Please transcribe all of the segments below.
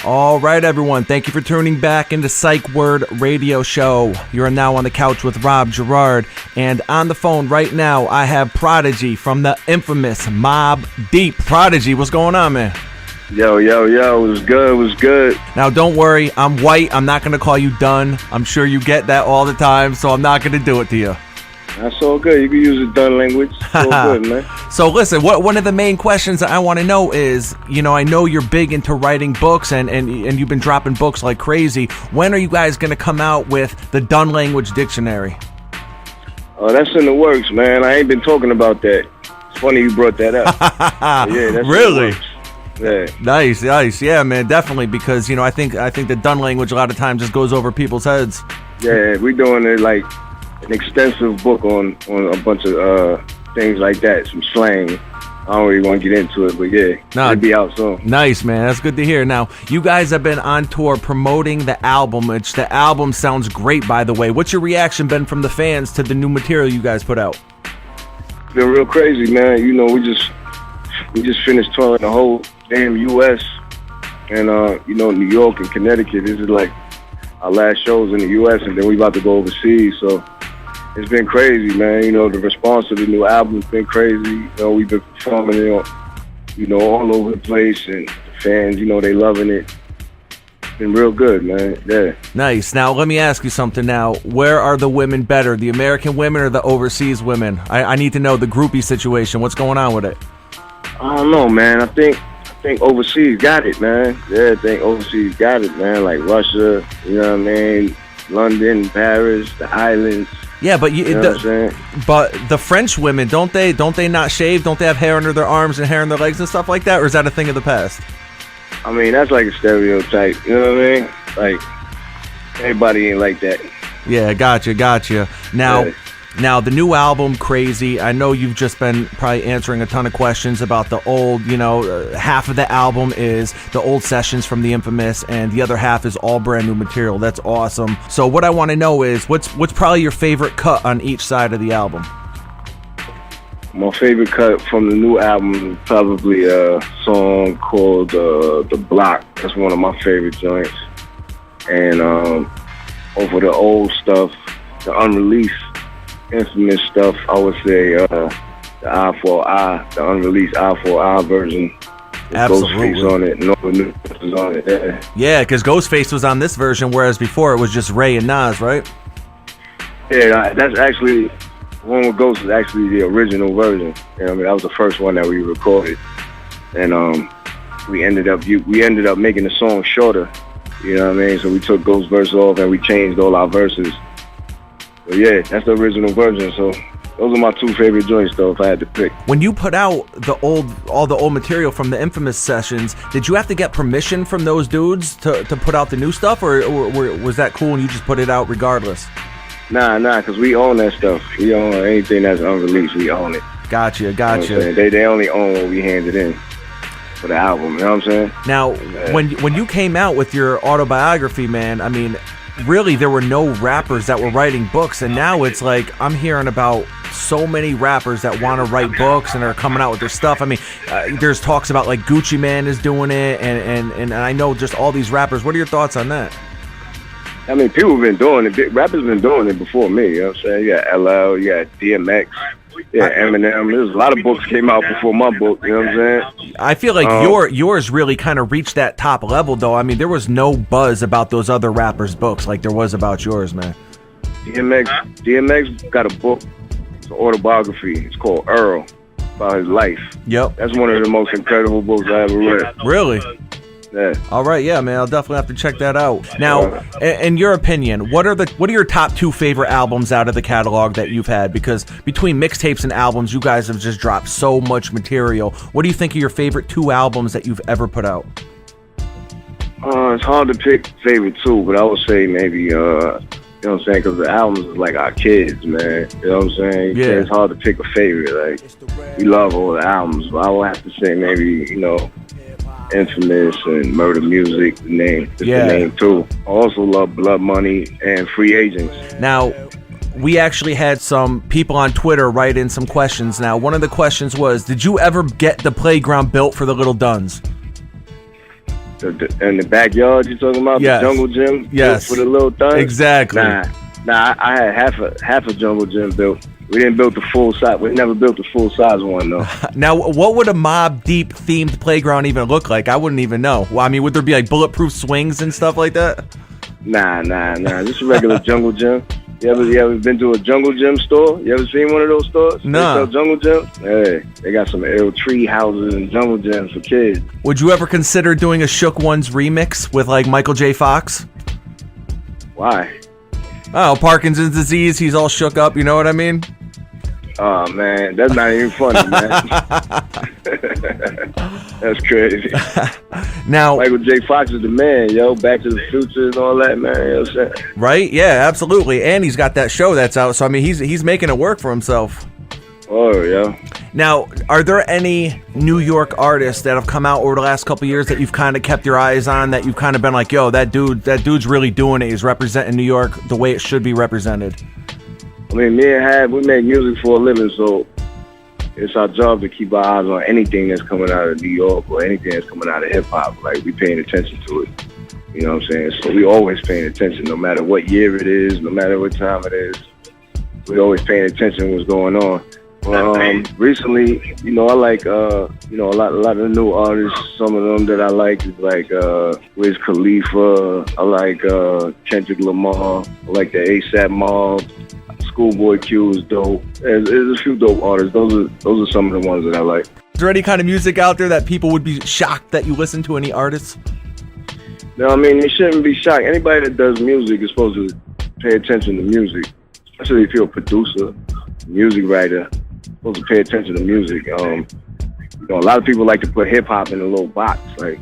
All right, everyone. Thank you for tuning back into Psych Word Radio Show. You're now on the couch with Rob Girard. And on the phone right now, I have Prodigy from the infamous Mobb Deep. Prodigy, what's going on, man? Yo, it was good. Now, don't worry. I'm white. I'm not going to call you done. I'm sure you get that all the time, so I'm not going to do it to you. That's all good. You can use the done language. It's all good, man. So listen, one of the main questions that I want to know is, I know you're big into writing books and you've been dropping books like crazy. When are you guys going to come out with the done language dictionary? Oh, that's in the works, man. I ain't been talking about that. It's funny you brought that up. Yeah, that's really? Yeah. Nice. Yeah, man, definitely, because I think the done language a lot of times just goes over people's heads. Yeah, we're doing it like an extensive book on a bunch of things like that, some slang. I don't really want to get into it, but yeah, it'll be out soon. Nice, man. That's good to hear. Now, you guys have been on tour promoting the album, which the album sounds great, by the way. What's your reaction been from the fans to the new material you guys put out? It's been real crazy, man. We just finished touring the whole damn U.S. and New York and Connecticut. This is like our last shows in the U.S. and then we about to go overseas, so it's been crazy, man. The response to the new album's been crazy. We've been performing it, all over the place, and the fans, they loving it. It's been real good, man. Yeah. Nice. Now, let me ask you something now. Where are the women better, the American women or the overseas women? I need to know the groupie situation. What's going on with it? I don't know, man. I think overseas got it, man. Yeah, I think overseas got it, man. Like Russia, you know what I mean? London, Paris, the islands. Yeah, but but the French women, don't they not shave? Don't they have hair under their arms and hair on their legs and stuff like that? Or is that a thing of the past? I mean, that's like a stereotype. You know what I mean? Like, everybody ain't like that. Yeah, gotcha. Now, the new album, Crazy, I know you've just been probably answering a ton of questions about the old, half of the album is the old sessions from the infamous, and the other half is all brand new material. That's awesome. So what I want to know is, what's probably your favorite cut on each side of the album? My favorite cut from the new album is probably a song called The Block. That's one of my favorite joints. And over the old stuff, the unreleased, infamous stuff, I would say the Eye for Eye, the unreleased Eye for Eye version. Absolutely. Ghostface on it, no new was on it. Yeah, because Ghostface was on this version, whereas before it was just Ray and Nas, right? Yeah, that's actually, one with Ghost is actually the original version. That was the first one that we recorded, and we ended up making the song shorter. You know what I mean? So we took Ghost's verse off and we changed all our verses. But yeah, that's the original version. So those are my two favorite joints, though, if I had to pick. When you put out all the old material from the infamous sessions, did you have to get permission from those dudes to put out the new stuff, or was that cool and you just put it out regardless? Nah, because we own that stuff. We own anything that's unreleased. We own it. Gotcha. You know they only own what we handed in for the album. You know what I'm saying? Now, when you came out with your autobiography, man, I mean, really, there were no rappers that were writing books, and now it's like I'm hearing about so many rappers that want to write books and are coming out with their stuff. I mean, there's talks about like Gucci Mane is doing it, and I know just all these rappers. What are your thoughts on that? I mean, people have been doing it. Rappers been doing it before me. You know what I'm saying? You got LL, you got DMX, Eminem. There's a lot of books came out before my book. You know what I'm saying? I feel like yours really kind of reached that top level, though. I mean, there was no buzz about those other rappers' books like there was about yours, man. DMX got a book. It's an autobiography. It's called Earl, about his life. Yep. That's one of the most incredible books I ever read. Really? Yeah. All right, yeah, man. I'll definitely have to check that out. Now, in your opinion, what are your top two favorite albums out of the catalog that you've had? Because between mixtapes and albums, you guys have just dropped so much material. What do you think are your favorite two albums that you've ever put out? It's hard to pick favorite two, but I would say maybe, you know what I'm saying, because the albums is like our kids, man. You know what I'm saying? Yeah. It's hard to pick a favorite. Like, we love all the albums, but I would have to say maybe, Infamous and Murder Music, the name too. I also love Blood Money and Free Agents. Now, we actually had some people on Twitter write in some questions. Now, one of the questions was, did you ever get the playground built for the Little Duns? In the backyard, you talking about? Yes. The jungle gym? Yes. For the Little Duns? Exactly. Nah, I had half a jungle gym built. We didn't build the full size. We never built the full size one, though. Now, what would a Mobb Deep themed playground even look like? I wouldn't even know. Well, I mean, would there be like bulletproof swings and stuff like that? Nah. Just a regular jungle gym. You ever been to a jungle gym store? You ever seen one of those stores? No. They sell jungle gyms? Hey, they got some ill tree houses and jungle gyms for kids. Would you ever consider doing a Shook Ones remix with like Michael J. Fox? Why? Oh, Parkinson's disease. He's all shook up. You know what I mean? Oh, man. That's not even funny, man. That's crazy. Now, Michael J. Fox is the man, yo. Back to the Future and all that, man. You know what I'm saying? right? Yeah, absolutely. And he's got that show that's out. So, I mean, he's making it work for himself. Oh, yeah. Now, are there any New York artists that have come out over the last couple of years that you've kind of kept your eyes on, that you've kind of been like, yo, that dude's really doing it. He's representing New York the way it should be represented? I mean, me and Havoc, we make music for a living, so it's our job to keep our eyes on anything that's coming out of New York or anything that's coming out of hip-hop. Like, we paying attention to it. You know what I'm saying? So we always paying attention, no matter what year it is, no matter what time it is. We always paying attention to what's going on. Recently, you know, I like, you know, a lot of the new artists. Some of them that I like is like Wiz Khalifa. I like Kendrick Lamar. I like the ASAP Mob. Schoolboy Q is dope. There's a few dope artists. Those are some of the ones that I like. Is there any kind of music out there that people would be shocked that you listen to any artists? No, I mean, they shouldn't be shocked. Anybody that does music is supposed to pay attention to music, especially if you're a producer, music writer. Supposed to pay attention to music. You know, a lot of people like to put hip hop in a little box. Like,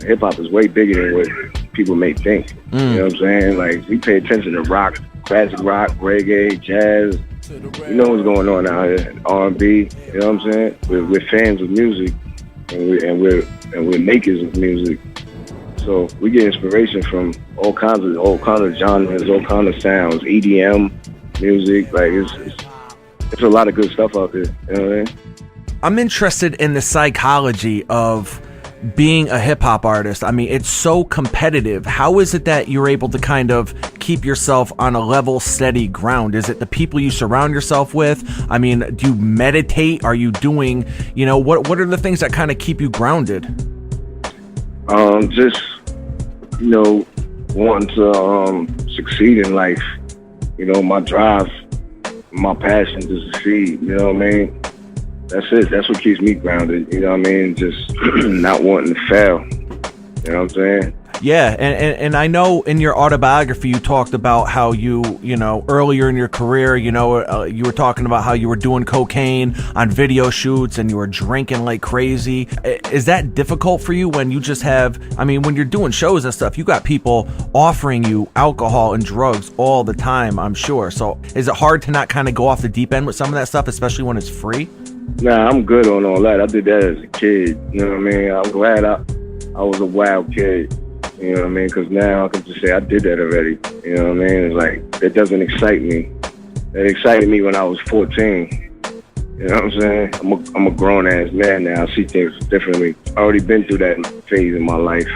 hip hop is way bigger than what people may think. You know what I'm saying? Like, we pay attention to rock, classic rock, reggae, jazz. You know what's going on out here, R&B. You know what I'm saying? We're fans of music, and we're makers of music. So we get inspiration from all kinds of genres, all kinds of sounds, EDM music. Like, it's a lot of good stuff out there. You know what I mean? I'm interested in the psychology of being a hip-hop artist. I mean, it's so competitive. How is it that you're able to kind of keep yourself on a level, steady ground? Is it the people you surround yourself with? I mean, do you meditate? Are you doing, you know, what are the things that kind of keep you grounded? Just, you know, wanting to succeed in life. You know, my drive, my passion to succeed. You know what I mean? That's it. That's what keeps me grounded. You know what I mean? Just not wanting to fail. You know what I'm saying? Yeah, and I know in your autobiography you talked about how you know, earlier in your career, you know, you were talking about how you were doing cocaine on video shoots and you were drinking like crazy. Is that difficult for you when you just have, I mean, when you're doing shows and stuff, you got people offering you alcohol and drugs all the time, I'm sure. So is it hard to not kind of go off the deep end with some of that stuff, especially when it's free? Nah, I'm good on all that. I did that as a kid. You know what I mean? I'm glad I was a wild kid. You know what I mean? Because now I can just say I did that already. You know what I mean? It's like, that doesn't excite me. It excited me when I was 14. You know what I'm saying? I'm a grown-ass man now. I see things differently. I already been through that phase in my life.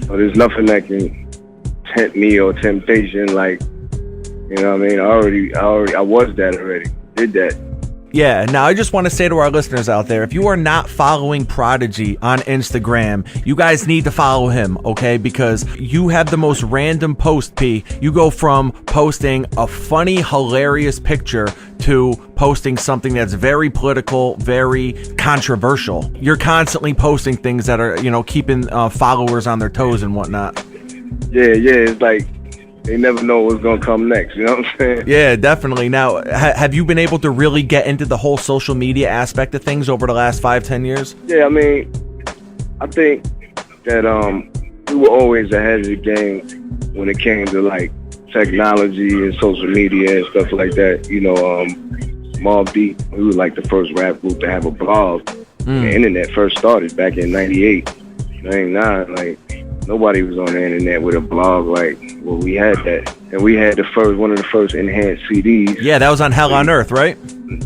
So there's nothing that can tempt me or temptation like, you know what I mean? I was that already. Did that. Yeah, now I just want to say to our listeners out there, if you are not following Prodigy on Instagram, you guys need to follow him, okay? Because you have the most random post, P. You go from posting a funny, hilarious picture to posting something that's very political, very controversial. You're constantly posting things that are, you know, keeping followers on their toes and whatnot. Yeah, it's like, they never know what's going to come next, you know what I'm saying? Yeah, definitely. Now, have you been able to really get into the whole social media aspect of things over the last 5-10 years? Yeah, I mean, I think that we were always ahead of the game when it came to, like, technology and social media and stuff like that. You know, Mobb Deep, we were, like, the first rap group to have a blog. The internet first started back in 98, 99, like, Nobody was on the internet with a blog like, well, we had that. And we had one of the first enhanced CDs. Yeah, that was on Hell on Earth, right?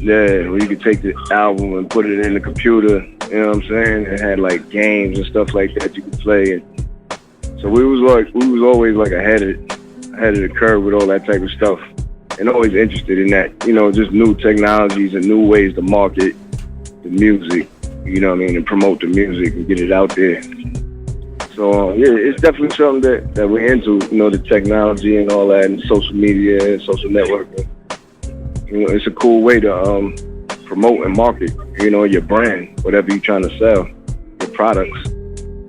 Yeah, where you could take the album and put it in the computer, you know what I'm saying? It had like games and stuff like that you could play. And so we was always like ahead of the curve with all that type of stuff. And always interested in that, you know, just new technologies and new ways to market the music, you know what I mean, and promote the music and get it out there. So, yeah, it's definitely something that we're into, you know, the technology and all that, and social media and social networking. You know, it's a cool way to promote and market, you know, your brand, whatever you're trying to sell, your products.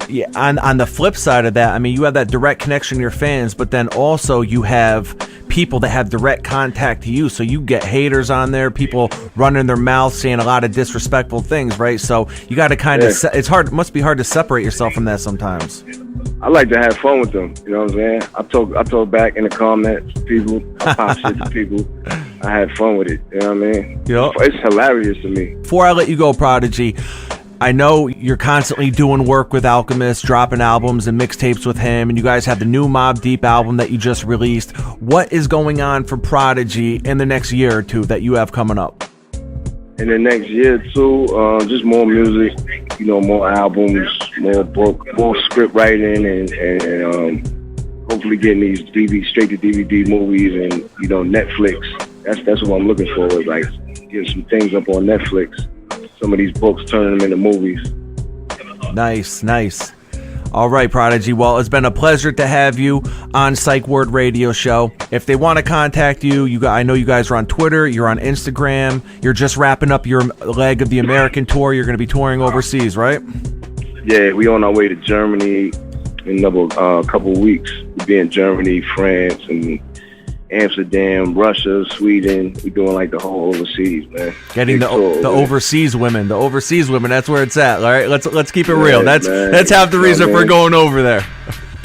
Yeah, on the flip side of that, I mean, you have that direct connection to your fans, but then also you have people that have direct contact to you, so you get haters on there, people running their mouths saying a lot of disrespectful things, right? So you got to kind of it's hard, it must be hard to separate yourself from that sometimes. I like to have fun with them, you know what I'm saying? I talk back in the comments to people, I pop shit to people. I had fun with it, you know what I mean? Yep. It's hilarious to me. Before I let you go, Prodigy, I know you're constantly doing work with Alchemist, dropping albums and mixtapes with him, and you guys have the new Mobb Deep album that you just released. What is going on for Prodigy in the next year or two that you have coming up? In the next year or two, just more music, you know, more albums, more book, more script writing, and hopefully getting these straight to DVD movies and, you know, Netflix. That's what I'm looking for, is like getting some things up on Netflix. Some of these books, turning them into movies. Nice. All right, Prodigy. Well, it's been a pleasure to have you on Psych Word Radio Show. If they want to contact you, I know you guys are on Twitter, you're on Instagram, you're just wrapping up your leg of the American tour. You're going to be touring overseas, right? Yeah, we on our way to Germany in a couple weeks. We'll be in Germany, France, and Amsterdam, Russia, Sweden. We're doing like the whole overseas, man. Getting the overseas women. The overseas women, that's where it's at. All right, let's keep it real. That's half the reason for going over there.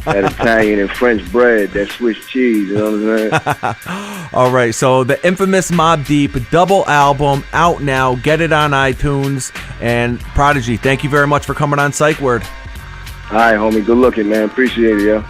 That Italian and French bread, that Swiss cheese, you know what I'm saying? All right, so the infamous Mobb Deep double album out now. Get it on iTunes. And Prodigy, thank you very much for coming on Psych Word. All right, homie. Good looking, man. Appreciate it, yo.